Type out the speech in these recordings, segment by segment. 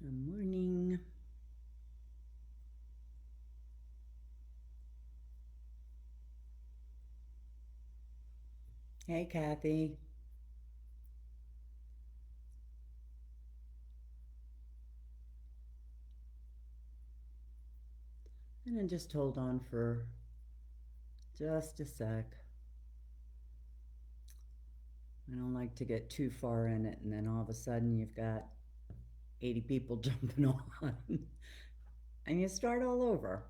Good morning. Hey, Kathy. And then just hold on for just a sec. I don't like to get too far in it, and then all of a sudden you've got 80 people jumping on, and you start all over.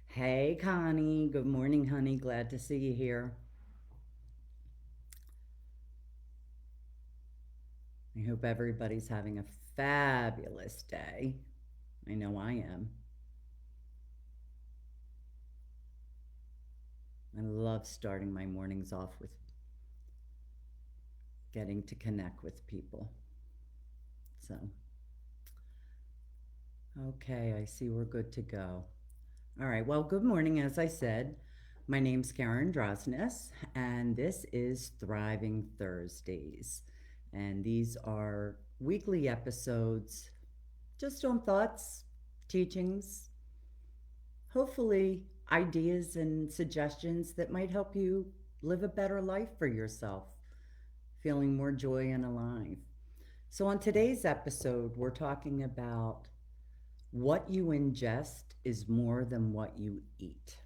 Hey, Connie. Good morning, honey. Glad to see you here. I hope everybody's having a fabulous day. I know I am. I love starting my mornings off with getting to connect with people. So, okay, I see we're good to go. All right. Well, good morning. As I said, my name's Karen Drosnes, and this is Thriving Thursdays. And these are weekly episodes just on thoughts, teachings, hopefully ideas and suggestions that might help you live a better life for yourself, feeling more joy and alive. So, on today's episode, we're talking about what you ingest is more than what you eat.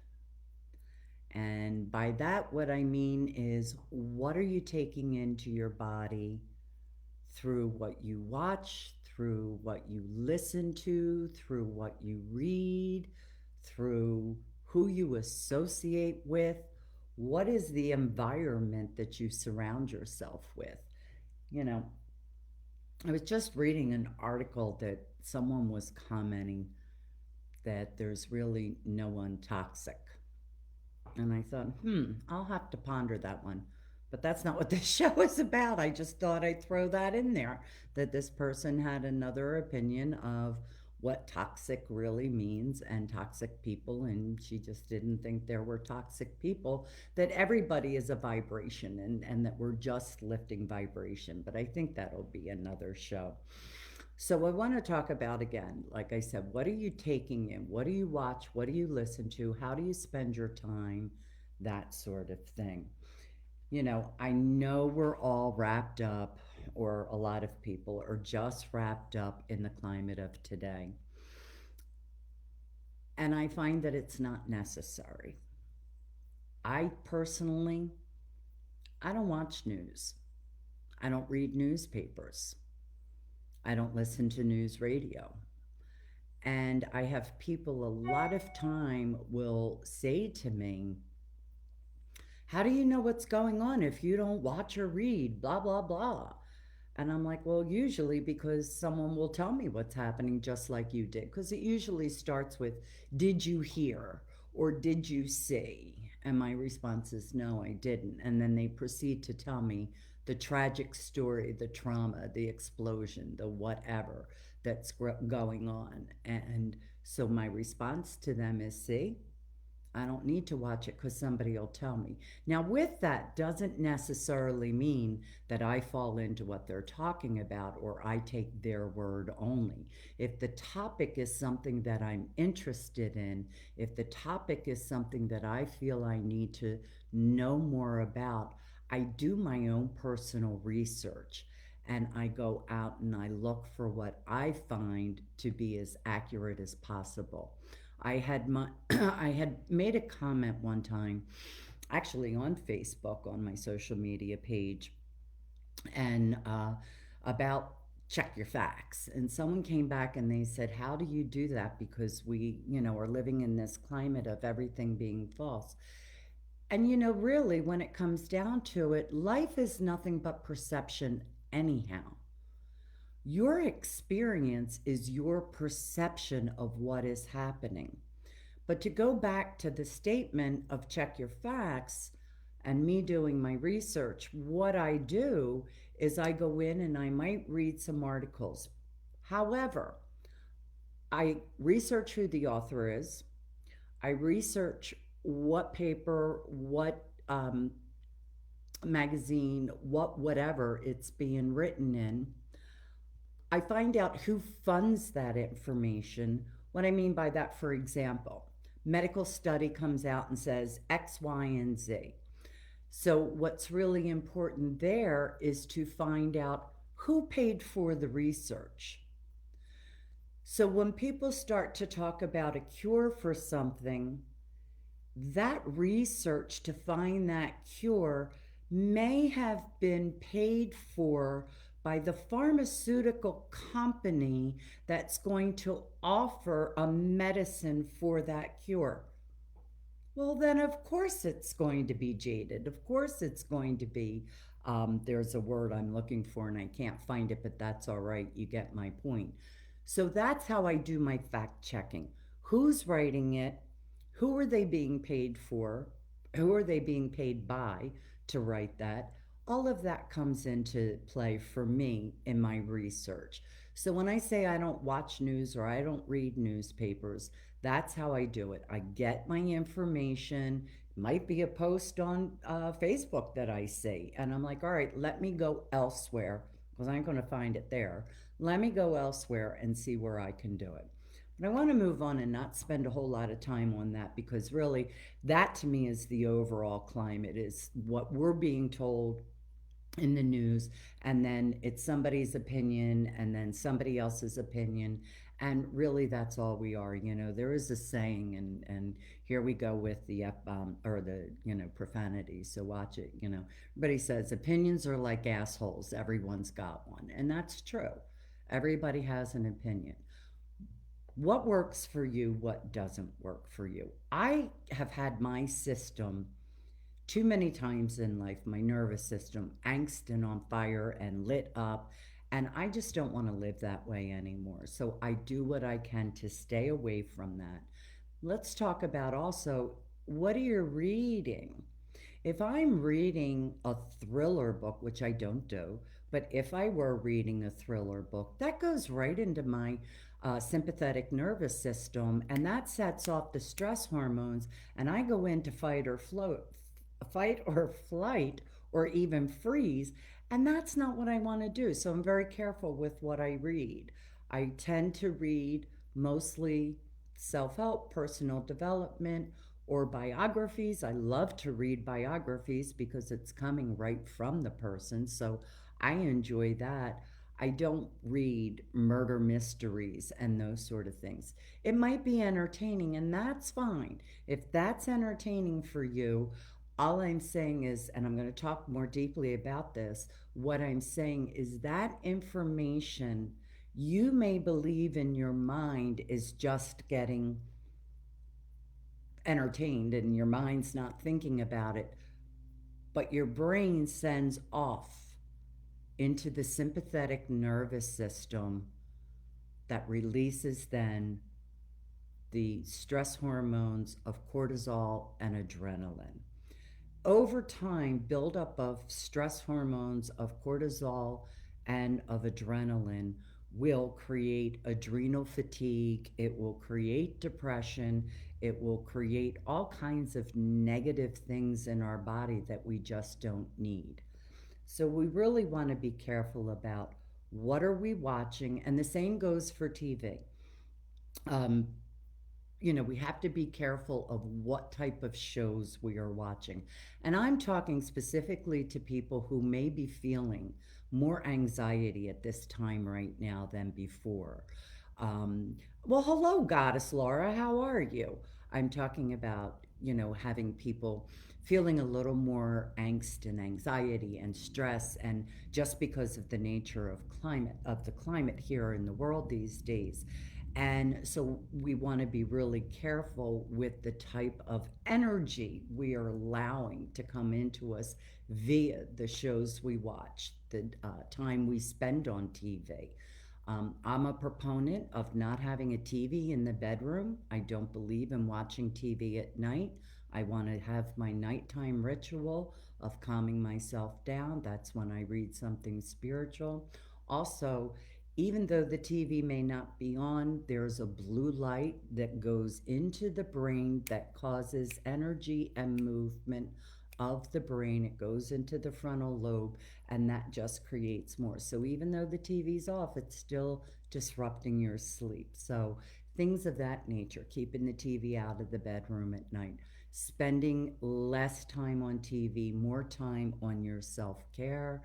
And by that, what I mean is, what are you taking into your body through what you watch, through what you listen to, through what you read, through who you associate with? What is the environment that you surround yourself with? You know, I was just reading an article that someone was commenting that there's really no one toxic. And I thought, I'll have to ponder that one. But that's not what this show is about. I just thought I'd throw that in there, that this person had another opinion of what toxic really means and toxic people. And she just didn't think there were toxic people, that everybody is a vibration and that we're just lifting vibration. But I think that'll be another show. So I want to talk about again, like I said, what are you taking in? What do you watch? What do you listen to? How do you spend your time? That sort of thing. I know we're all wrapped up, or a lot of people are just wrapped up in the climate of today. And I find that it's not necessary. I personally, I don't watch news. I don't read newspapers. I don't listen to news radio. And I have people a lot of time will say to me, how do you know what's going on if you don't watch or read? Blah, blah, blah. And I'm like, well, usually because someone will tell me what's happening just like you did. Because it usually starts with, did you hear or did you see? And my response is, no, I didn't. And then they proceed to tell me the tragic story, the trauma, the explosion, the whatever that's going on. And so my response to them is, see, I don't need to watch it because somebody will tell me. Now, with that, doesn't necessarily mean that I fall into what they're talking about or I take their word only. If the topic is something that I'm interested in, if the topic is something that I feel I need to know more about, I do my own personal research and I go out and I look for what I find to be as accurate as possible. I had made a comment one time, actually on Facebook on my social media page, and about check your facts. And someone came back and they said, "How do you do that? Because we, are living in this climate of everything being false." And really, when it comes down to it, life is nothing but perception, anyhow. Your experience is your perception of what is happening. But to go back to the statement of check your facts and me doing my research, what I do is I go in and I might read some articles. However, I research who the author is, I research what paper, what magazine, whatever it's being written in. I find out who funds that information. What I mean by that, for example, medical study comes out and says X, Y, and Z. So, what's really important there is to find out who paid for the research. So, when people start to talk about a cure for something, that research to find that cure may have been paid for by the pharmaceutical company that's going to offer a medicine for that cure. Well, then of course it's going to be jaded. Of course it's going to be, there's a word I'm looking for and I can't find it, but that's all right. You get my point. So that's how I do my fact checking. Who's writing it? Who are they being paid for? Who are they being paid by to write that? All of that comes into play for me in my research. So when I say I don't watch news or I don't read newspapers, that's how I do it. I get my information. It might be a post on Facebook that I see, and I'm like, all right, let me go elsewhere because I ain't going to find it there. Let me go elsewhere and see where I can do it. But I want to move on and not spend a whole lot of time on that because really, that to me is the overall climate, is what we're being told in the news, and then it's somebody's opinion and then somebody else's opinion, and really that's all we are. There is a saying, and here we go with the or the profanity, so watch it. Everybody says opinions are like assholes, everyone's got one, and that's true. Everybody has an opinion. What works for you, what doesn't work for you? I have had my system too many times in life, my nervous system angst and on fire and lit up, and I just don't want to live that way anymore. So I do what I can to stay away from that. Let's talk about also, what are you reading? If I'm reading a thriller book, which I don't do, but if I were reading a thriller book, that goes right into my sympathetic nervous system, and that sets off the stress hormones, and I go into fight or flight, or even freeze, and that's not what I want to do. So I'm very careful with what I read. I tend to read mostly self-help, personal development, or biographies. I love to read biographies because it's coming right from the person. So I enjoy that. I don't read murder mysteries and those sort of things. It might be entertaining, and that's fine. If that's entertaining for you, all I'm saying is, and I'm going to talk more deeply about this, what I'm saying is that information you may believe in your mind is just getting entertained and your mind's not thinking about it, but your brain sends off into the sympathetic nervous system that releases then the stress hormones of cortisol and adrenaline. Over time, buildup of stress hormones of cortisol and of adrenaline will create adrenal fatigue. It will create depression. It will create all kinds of negative things in our body that we just don't need. So we really want to be careful about what are we watching, and the same goes for TV. Um, we have to be careful of what type of shows we are watching. And I'm talking specifically to people who may be feeling more anxiety at this time right now than before. Well, hello, Goddess Laura. How are you? I'm talking about, having people feeling a little more angst and anxiety and stress, and just because of the nature of the climate here in the world these days. And so we want to be really careful with the type of energy we are allowing to come into us via the shows we watch, the time we spend on TV. I'm a proponent of not having a TV in the bedroom. I don't believe in watching TV at night. I want to have my nighttime ritual of calming myself down. That's when I read something spiritual. Also, even though the TV may not be on, there's a blue light that goes into the brain that causes energy and movement of the brain. It goes into the frontal lobe, and that just creates more. So even though the TV's off, it's still disrupting your sleep. So things of that nature, keeping the TV out of the bedroom at night, spending less time on TV, more time on your self care.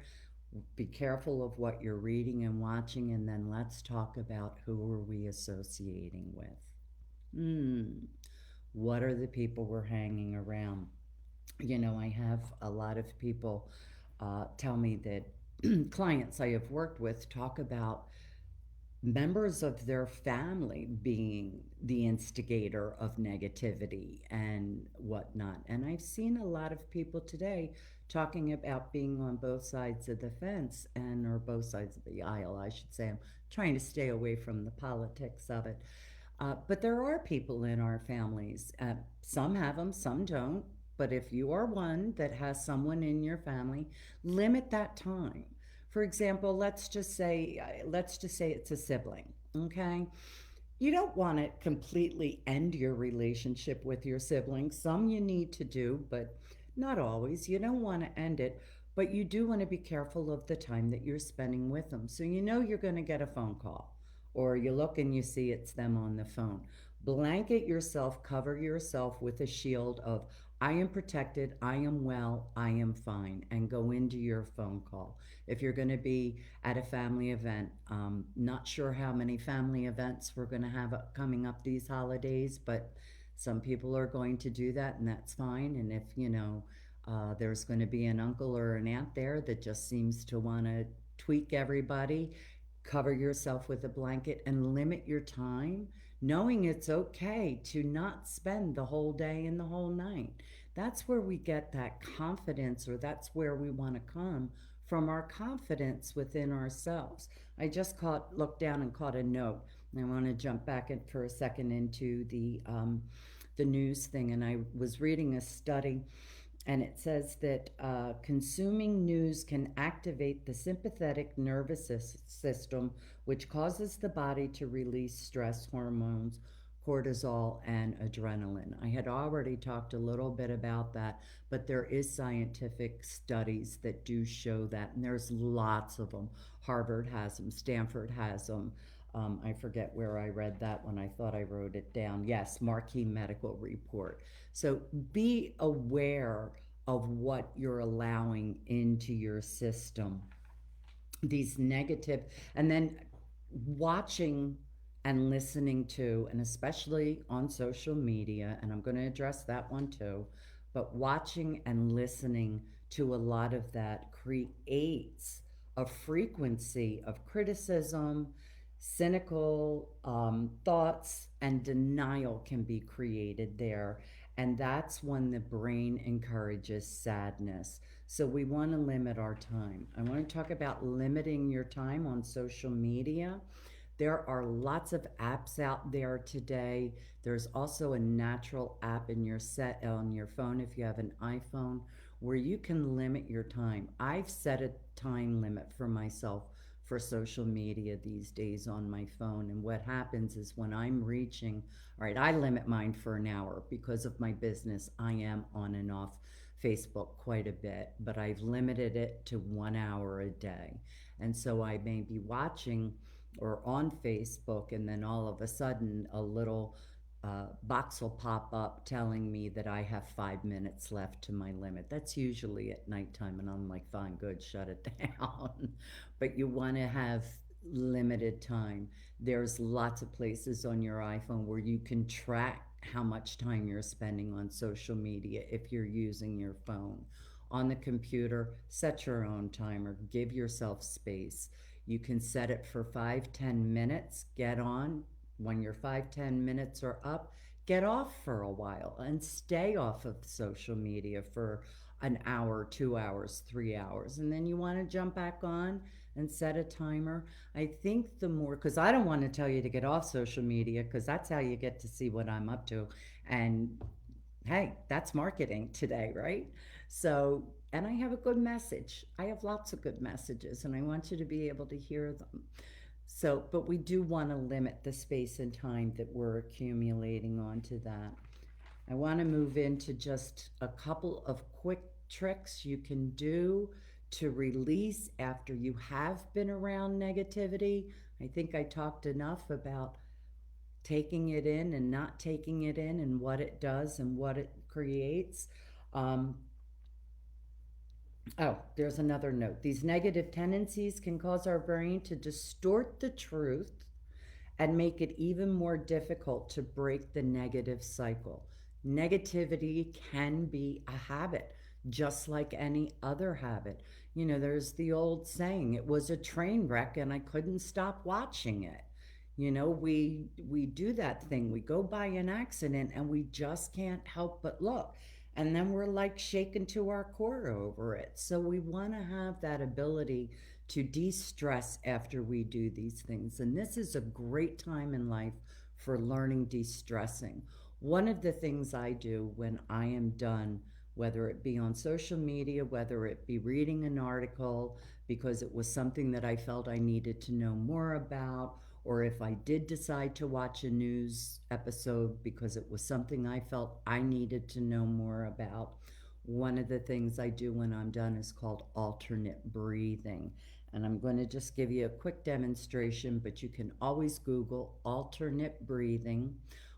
Be careful of what you're reading and watching, and then let's talk about who are we associating with. Hmm. What are the people we're hanging around? I have a lot of people tell me that clients I have worked with talk about members of their family being the instigator of negativity and whatnot. And I've seen a lot of people today talking about being on both sides of the fence and or both sides of the aisle, I should say. I'm trying to stay away from the politics of it. But there are people in our families. Some have them, some don't. But if you are one that has someone in your family, limit that time. For example, let's just say it's a sibling. Okay, you don't want to completely end your relationship with your siblings. Some you need to do, but not always. You don't want to end it, but you do want to be careful of the time that you're spending with them. So you know you're going to get a phone call, or you look and you see it's them on the phone. Blanket yourself, cover yourself with a shield of I am protected, I am well, I am fine, and go into your phone call. If you're going to be at a family event. Not sure how many family events we're going to have coming up these holidays, but some people are going to do that, and that's fine. And if there's going to be an uncle or an aunt there that just seems to want to tweak everybody, cover yourself with a blanket and limit your time, knowing it's okay to not spend the whole day and the whole night. That's where we get that confidence, or that's where we want to come from, our confidence within ourselves. I just looked down and caught a note, and I want to jump back in for a second into the news thing. And I was reading a study, and it says that consuming news can activate the sympathetic nervous system, which causes the body to release stress hormones, cortisol, and adrenaline. I had already talked a little bit about that, but there is scientific studies that do show that, and there's lots of them. Harvard has them, Stanford has them. I forget where I read that one. I thought I wrote it down. Yes, Marquee Medical Report. So be aware of what you're allowing into your system, these negative, and then watching and listening to, and especially on social media, and I'm going to address that one too, but watching and listening to a lot of that creates a frequency of criticism, cynical thoughts, and denial can be created there. And that's when the brain encourages sadness. So we want to limit our time. I want to talk about limiting your time on social media. There are lots of apps out there today. There's also a natural app in your set on your phone if you have an iPhone where you can limit your time. I've set a time limit for myself for social media these days on my phone. And what happens is when I'm reaching, all right, I limit mine for an hour because of my business. I am on and off Facebook quite a bit, but I've limited it to 1 hour a day. And so I may be watching or on Facebook, and then all of a sudden a little box will pop up telling me that I have 5 minutes left to my limit. That's usually at nighttime, and I'm like, fine, good, shut it down. But you want to have limited time. There's lots of places on your iPhone where you can track how much time you're spending on social media if you're using your phone. On the computer, set your own timer, give yourself space. You can set it for 5-10 minutes, get on. When your 5-10 minutes are up, get off for a while and stay off of social media for an hour, 2 hours, 3 hours. And then you want to jump back on and set a timer. I think the more, because I don't want to tell you to get off social media, because that's how you get to see what I'm up to. And hey, that's marketing today, right? So, and I have a good message. I have lots of good messages, and I want you to be able to hear them. So, but we do want to limit the space and time that we're accumulating onto that. I want to move into just a couple of quick tricks you can do to release after you have been around negativity. I think I talked enough about taking it in and not taking it in and what it does and what it creates. Um, oh, there's another note. These negative tendencies can cause our brain to distort the truth and make it even more difficult to break the negative cycle. Negativity can be a habit, just like any other habit. You know, there's the old saying, it was a train wreck and I couldn't stop watching it. You know, we do that thing. We go by an accident and we just can't help but look. And then we're like shaken to our core over it. So we want to have that ability to de-stress after we do these things. And this is a great time in life for learning de-stressing. One of the things I do when I am done, whether it be on social media, whether it be reading an article because it was something that I felt I needed to know more about, or if I did decide to watch a news episode because it was something I felt I needed to know more about, one of the things I do when I'm done is called alternate breathing. And I'm going to just give you a quick demonstration, but you can always Google alternate breathing.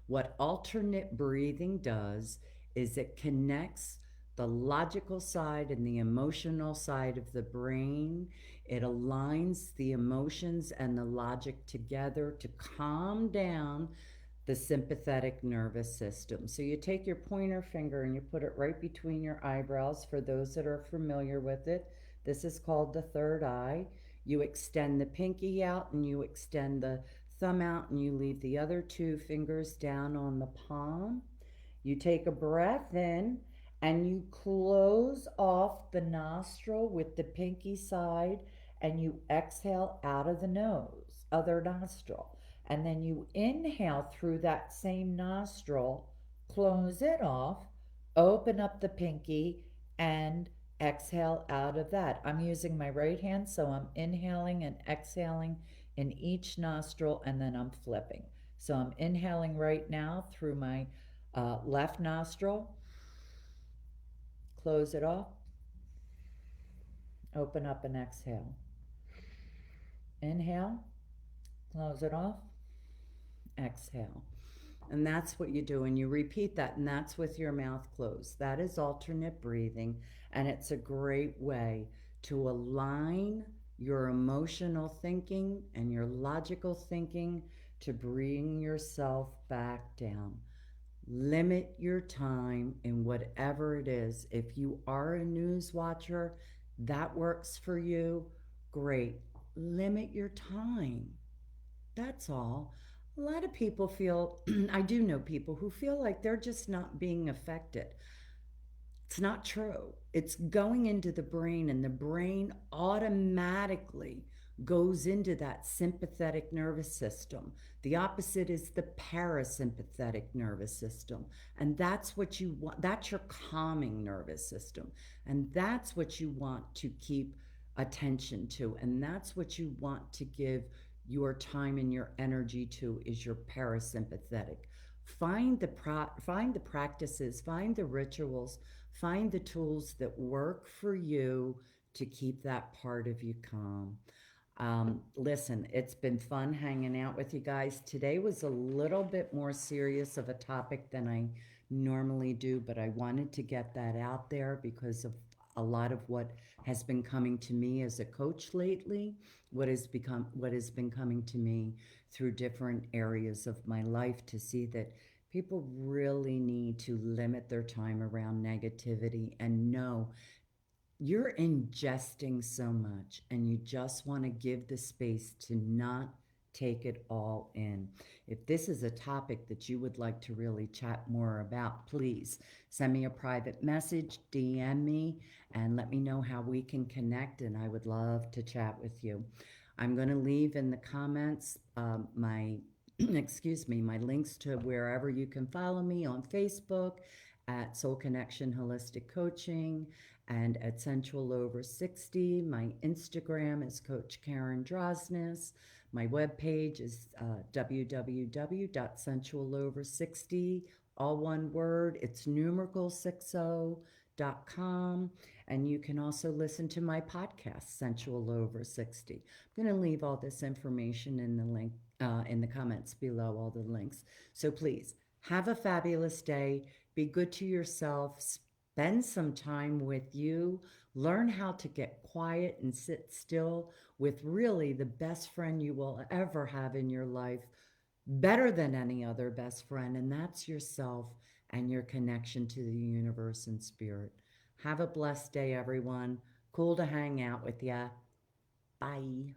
What alternate breathing does is it connects the logical side and the emotional side of the brain. It aligns the emotions and the logic together to calm down the sympathetic nervous system. So you take your pointer finger and you put it right between your eyebrows. For those that are familiar with it, this is called the third eye. You extend the pinky out and you extend the thumb out and you leave the other two fingers down on the palm. You take a breath in and you close off the nostril with the pinky side and you exhale out of the nose, other nostril. And then you inhale through that same nostril, close it off, open up the pinky, and exhale out of that. I'm using my right hand, so I'm inhaling and exhaling in each nostril, and then I'm flipping. So I'm inhaling right now through my left nostril, close it off, open up and exhale. Inhale, close it off, exhale. And that's what you do, and you repeat that, and that's with your mouth closed. That is alternate breathing, and it's a great way to align your emotional thinking and your logical thinking to bring yourself back down. Limit your time in whatever it is. If you are a news watcher, that works for you. Great. Limit your time. That's all. A lot of people feel, I do know people who feel like they're just not being affected. It's not true. It's going into the brain, and the brain automatically goes into that sympathetic nervous system. The opposite is the parasympathetic nervous system. And that's what you want. That's your calming nervous system. And that's what you want to keep attention to. And that's what you want to give your time and your energy to is your parasympathetic. Find the practices, find the rituals, find the tools that work for you to keep that part of you calm. Listen, it's been fun hanging out with you guys. Today was a little bit more serious of a topic than I normally do, but I wanted to get that out there because of a lot of what has been coming to me as a coach lately, what has been coming to me through different areas of my life, to see that people really need to limit their time around negativity and know you're ingesting so much and you just want to give the space to not take it all in. If this is a topic that you would like to really chat more about, please send me a private message, DM me, and let me know how we can connect, and I would love to chat with you. I'm going to leave in the comments my excuse me, my links to wherever you can follow me on Facebook at Soul Connection Holistic Coaching and at Sensual Over 60. My Instagram is Coach Karen Drosnes. My webpage is www.sensualover60, all one word. It's numerical 60 com, and you can also listen to my podcast, Sensual Over 60. I'm going to leave all this information in the link in the comments below, all the links. So please have a fabulous day. Be good to yourself. Spend some time with you. Learn how to get quiet and sit still with really the best friend you will ever have in your life, better than any other best friend, and that's yourself and your connection to the universe and spirit. Have a blessed day, everyone. Cool to hang out with ya. Bye.